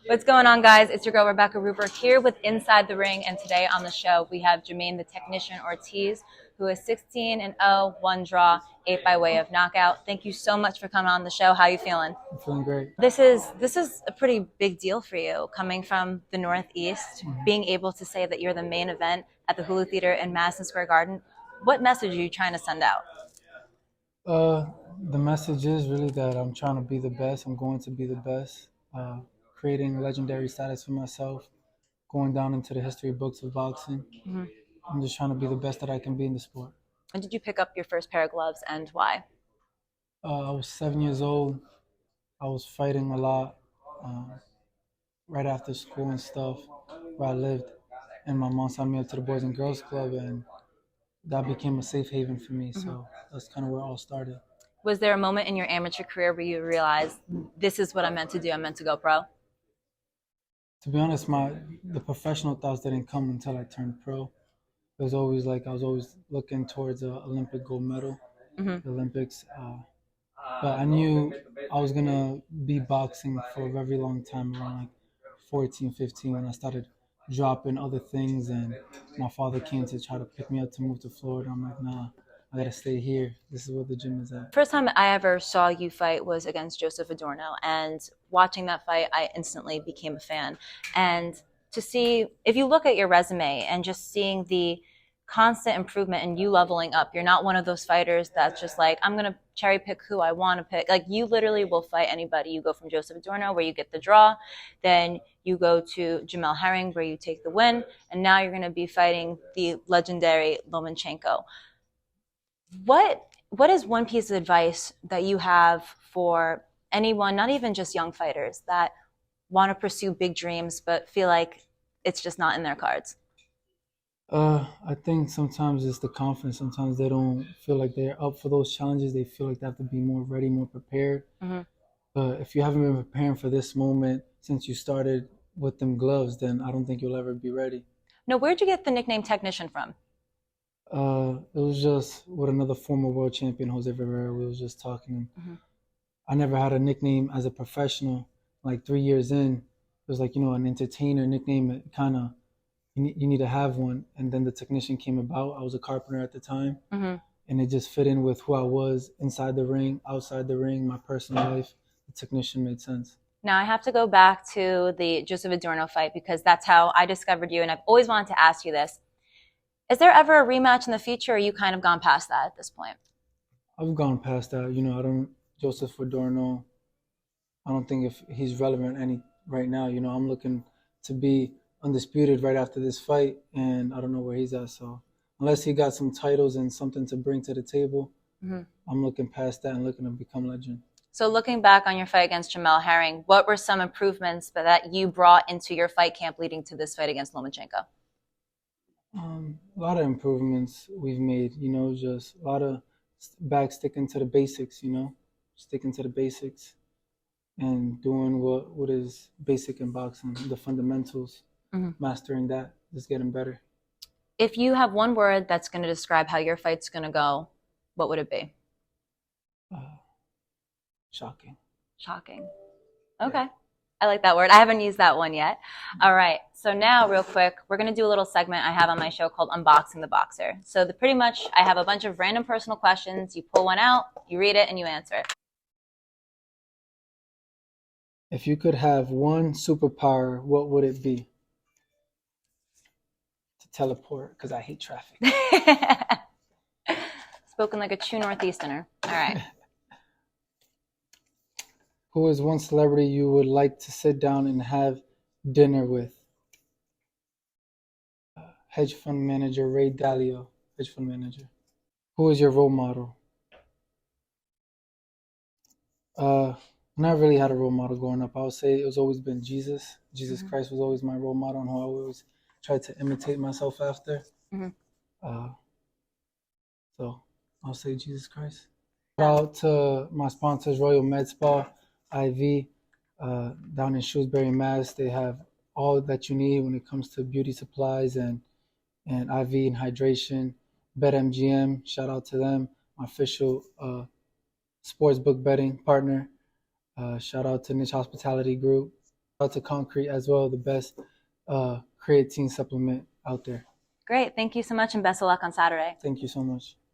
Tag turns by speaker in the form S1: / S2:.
S1: What's going on, guys? It's your girl, Rebecca Ruber, here with Inside the Ring, and today on the show, we have Jamaine the Technician Ortiz, who is 16-0, one draw, 8 by way of knockout. Thank you so much for coming on the show. How are you feeling?
S2: I'm feeling great.
S1: This is a pretty big deal for you, coming from the Northeast, being able to say that you're the main event at the Hulu Theatre in Madison Square Garden. What message are you trying to send out?
S2: The message is really that I'm trying to be the best. I'm going to be the best. Creating legendary status for myself, going down into the history books of boxing. I'm just trying to be the best that I can be in the sport.
S1: When did you pick up your first pair of gloves, and why?
S2: I was 7 years old. I was fighting a lot right after school and stuff where I lived. And my mom signed me up to the Boys and Girls Club, and that became a safe haven for me. So that's kind of where it all started.
S1: Was there a moment in your amateur career where you realized this is what I'm meant to do? I'm meant to go pro?
S2: To be honest, the professional thoughts didn't come until I turned pro. It was always like I was always looking towards an Olympic gold medal, the Olympics. But I knew I was going to be boxing for a very long time, around like 14, 15, when I started dropping other things. And my father came to try to pick me up to move to Florida. I'm like, nah, I got to stay here. This is where the gym is at.
S1: First time I ever saw you fight was against Joseph Adorno. And watching that fight, I instantly became a fan. And to see, if you look at your resume and just seeing the constant improvement and you leveling up, you're not one of those fighters that's just like, I'm going to cherry pick who I want to pick. Like, you literally will fight anybody. You go from Joseph Adorno, where you get the draw, then you go to Jamel Herring, where you take the win, and now you're going to be fighting the legendary Lomachenko. What is one piece of advice that you have for anyone, not even just young fighters, that want to pursue big dreams but feel like it's just not in their cards?
S2: I think sometimes it's the confidence. Sometimes they don't feel like they're up for those challenges. They feel like they have to be more ready, more prepared. But if you haven't been preparing for this moment since you started with them gloves, then I don't think you'll ever be ready.
S1: No, where'd you get the nickname Technician from?
S2: It was just with another former world champion, Jose Rivera. We was just talking. I never had a nickname as a professional. Like 3 years in, it was like, an entertainer nickname. It kind of, you need to have one. And then the Technician came about. I was a carpenter at the time. And it just fit in with who I was inside the ring, outside the ring, my personal life. The Technician made sense.
S1: Now, I have to go back to the Joseph Adorno fight because that's how I discovered you. And I've always wanted to ask you this. Is there ever a rematch in the future, or you kind of gone past that at this point?
S2: I've gone past that. Joseph Adorno, I don't think if he's relevant right now. I'm looking to be undisputed right after this fight, and I don't know where he's at. So unless he got some titles and something to bring to the table, I'm looking past that and looking to become legend.
S1: So looking back on your fight against Jamel Herring, what were some improvements that you brought into your fight camp leading to this fight against Lomachenko?
S2: A lot of improvements we've made, just a lot of sticking to the basics, sticking to the basics and doing what is basic in boxing, the fundamentals, mastering that, just getting better.
S1: If you have one word that's going to describe how your fight's going to go, what would it be?
S2: Shocking.
S1: Shocking. Okay. I like that word. I haven't used that one yet. All right. So now, real quick, we're going to do a little segment I have on my show called Unboxing the Boxer. So pretty much I have a bunch of random personal questions. You pull one out, you read it, and you answer it.
S2: If you could have one superpower, what would it be? To teleport, because I hate traffic.
S1: Spoken like a true Northeasterner. All right.
S2: Who is one celebrity you would like to sit down and have dinner with? Hedge fund manager Ray Dalio, hedge fund manager. Who is your role model? Not really had a role model growing up. I would say it was always been Jesus. Jesus Christ was always my role model and who I always tried to imitate myself after. So I'll say Jesus Christ. Shout out to my sponsors, Royal Med Spa, IV, down in Shrewsbury, Mass. They have all that you need when it comes to beauty supplies and IV and hydration. BetMGM, shout out to them, my official sportsbook betting partner. Shout out to Niche Hospitality Group. Out to Concrete as well, the best creatine supplement out there.
S1: Great. Thank you so much, and best of luck on Saturday.
S2: Thank you so much.